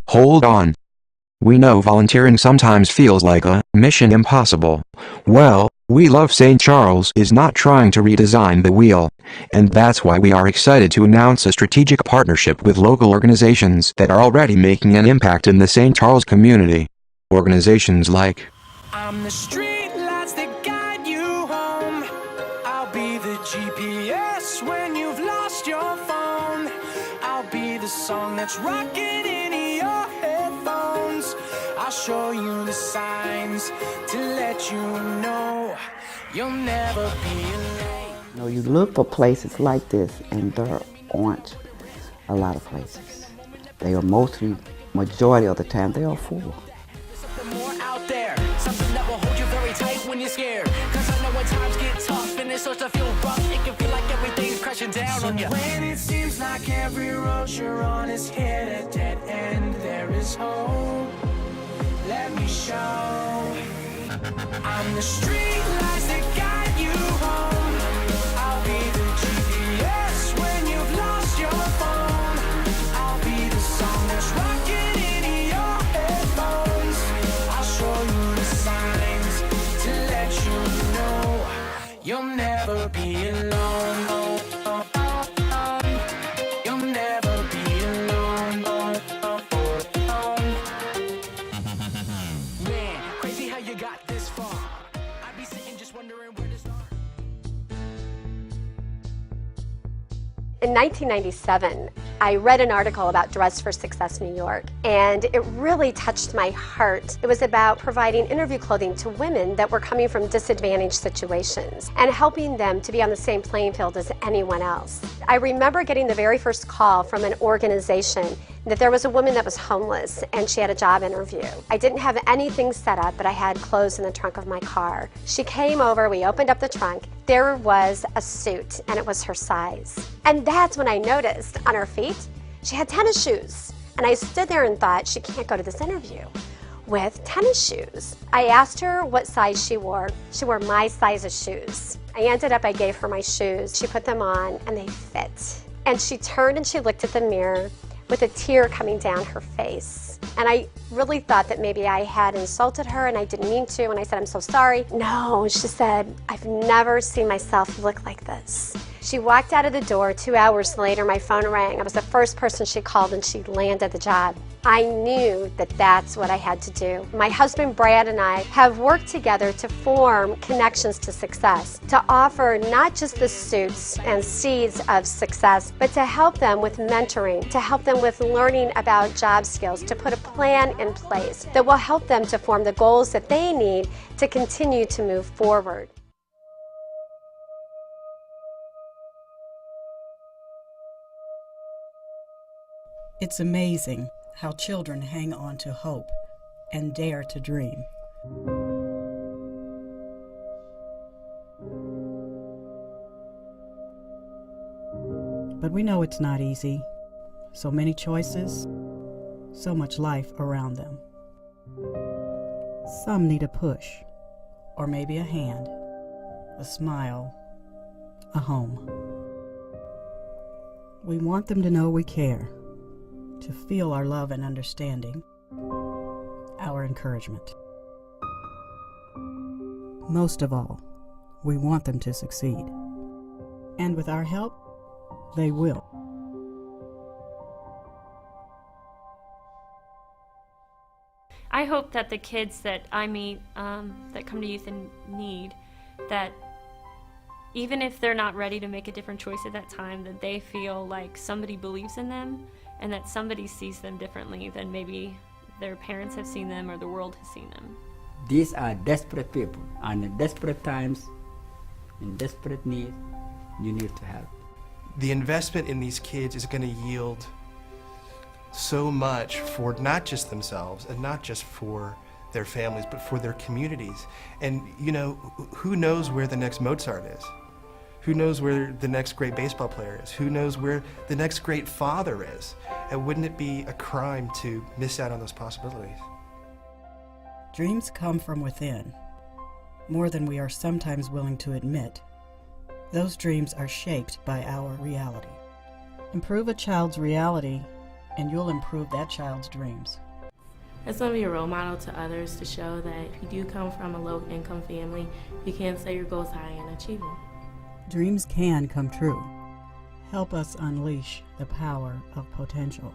Hold on. We know volunteering sometimes feels like a mission impossible. Well, We Love St. Charles is not trying to redesign the wheel, and that's why we are excited to announce a strategic partnership with local organizations that are already making an impact in the St. Charles community. Organizations like I'm the street lights that guide you home. I'll be the GPS when you've lost your phone. I'll be the song that's rocking in your headphones. I'll show you the signs to let you know you'll never be alone. You know, you look for places like this, and there aren't a lot of places. They are majority of the time, they are full. Something more out there, something that will hold you very tight when you're scared. Cause I know when times get tough and it starts to feel rough, it can feel like everything's crashing down on you. When it seems like every road you're on is hit a dead end, there is hope. Let me show. I'm the street lights that guide you home. I'll be the GPS when you've lost your phone. I'll be the song that's rocking in your headphones. I'll show you the signs to let you know you'll never be alone. You'll never be alone. Man, crazy how you got this far. I'd be sitting just wondering where to start. In 1997, I read an article about Dress for Success New York, and it really touched my heart. It was about providing interview clothing to women that were coming from disadvantaged situations and helping them to be on the same playing field as anyone else. I remember getting the very first call from an organization that there was a woman that was homeless and she had a job interview. I didn't have anything set up, but I had clothes in the trunk of my car. She came over, we opened up the trunk, there was a suit and it was her size. And that's when I noticed on her feet, she had tennis shoes. And I stood there and thought, she can't go to this interview with tennis shoes. I asked her what size she wore. She wore my size of shoes. I gave her my shoes. She put them on and they fit. And she turned and she looked at the mirror with a tear coming down her face. And I really thought that maybe I had insulted her and I didn't mean to, and I said, I'm so sorry. No, she said, I've never seen myself look like this. She walked out of the door. 2 hours later, my phone rang. I was the first person she called and she landed the job. I knew that that's what I had to do. My husband Brad and I have worked together to form Connections to Success, to offer not just the suits and seeds of success, but to help them with mentoring, to help them with learning about job skills, to put a plan in place that will help them to form the goals that they need to continue to move forward. It's amazing how children hang on to hope and dare to dream. But we know it's not easy. So many choices, so much life around them. Some need a push, or maybe a hand, a smile, a home. We want them to know we care, to feel our love and understanding, our encouragement. Most of all, we want them to succeed. And with our help, they will. I hope that the kids that I meet that come to Youth in Need, that even if they're not ready to make a different choice at that time, that they feel like somebody believes in them and that somebody sees them differently than maybe their parents have seen them or the world has seen them. These are desperate people, and in desperate times, in desperate need, you need to help. The investment in these kids is going to yield so much for not just themselves and not just for their families, but for their communities. And you know, who knows where the next Mozart is? Who knows where the next great baseball player is? Who knows where the next great father is? And wouldn't it be a crime to miss out on those possibilities? Dreams come from within, more than we are sometimes willing to admit. Those dreams are shaped by our reality. Improve a child's reality and you'll improve that child's dreams. It's going to be a role model to others to show that if you do come from a low-income family, you can set your goals high and achieve them. Dreams can come true. Help us unleash the power of potential.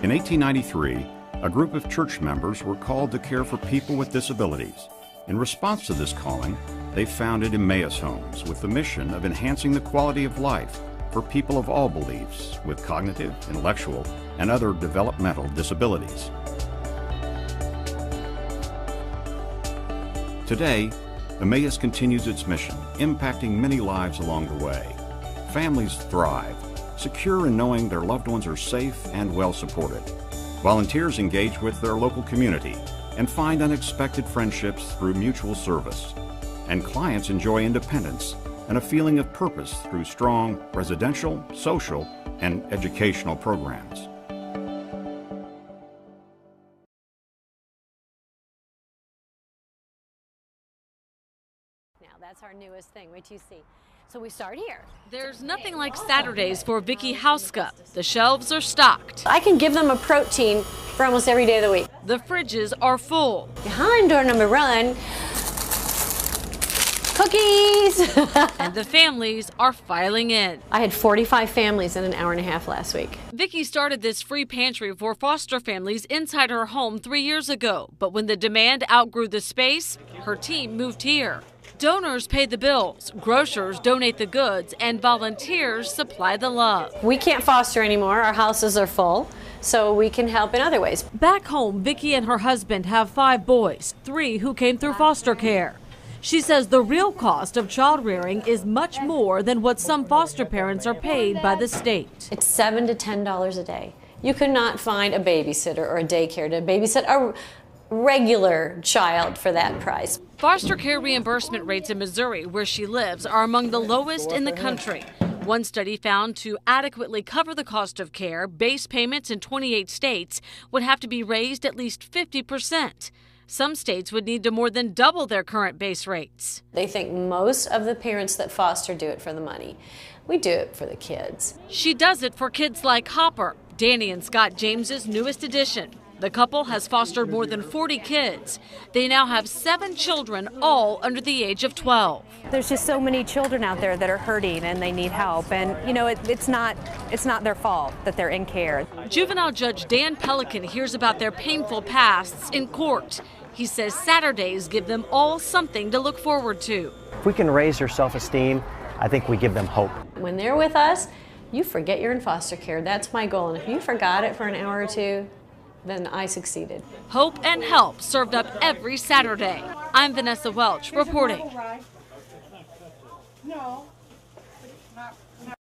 In 1893, a group of church members were called to care for people with disabilities. In response to this calling, they founded Emmaus Homes with the mission of enhancing the quality of life for people of all beliefs with cognitive, intellectual, and other developmental disabilities. Today, Emmaus continues its mission, impacting many lives along the way. Families thrive, secure in knowing their loved ones are safe and well supported. Volunteers engage with their local community and find unexpected friendships through mutual service. And clients enjoy independence and a feeling of purpose through strong residential, social, and educational programs. Now that's our newest thing. Wait till you see. So we start here. There's nothing like Saturdays for Vicki Hauska. The shelves are stocked. I can give them a protein for almost every day of the week. The fridges are full. Behind door number one, cookies. And the families are filing in. I had 45 families in an hour and a half last week. Vicki started this free pantry for foster families inside her home 3 years ago. But when the demand outgrew the space, her team moved here. Donors pay the bills, grocers donate the goods, and volunteers supply the love. We can't foster anymore. Our houses are full, so we can help in other ways. Back home, Vicki and her husband have 5 boys, 3 who came through foster care. She says the real cost of child rearing is much more than what some foster parents are paid by the state. It's $7 to $10 a day. You could not find a babysitter or a daycare to babysit a regular child for that price. Foster care reimbursement rates in Missouri, where she lives, are among the lowest in the country. One study found to adequately cover the cost of care, base payments in 28 states would have to be raised at least 50%. Some states would need to more than double their current base rates. They think most of the parents that foster do it for the money. We do it for the kids. She does it for kids like Hopper, Danny and Scott James's newest addition. The couple has fostered more than 40 kids. They now have 7 children, all under the age of 12. There's just so many children out there that are hurting and they need help. And, you know, it's not their fault that they're in care. Juvenile Judge Dan Pelican hears about their painful pasts in court. He says Saturdays give them all something to look forward to. If we can raise their self-esteem, I think we give them hope. When they're with us, you forget you're in foster care. That's my goal. And if you forgot it for an hour or two, then I succeeded. Hope and help served up every Saturday. I'm Vanessa Welch reporting. No.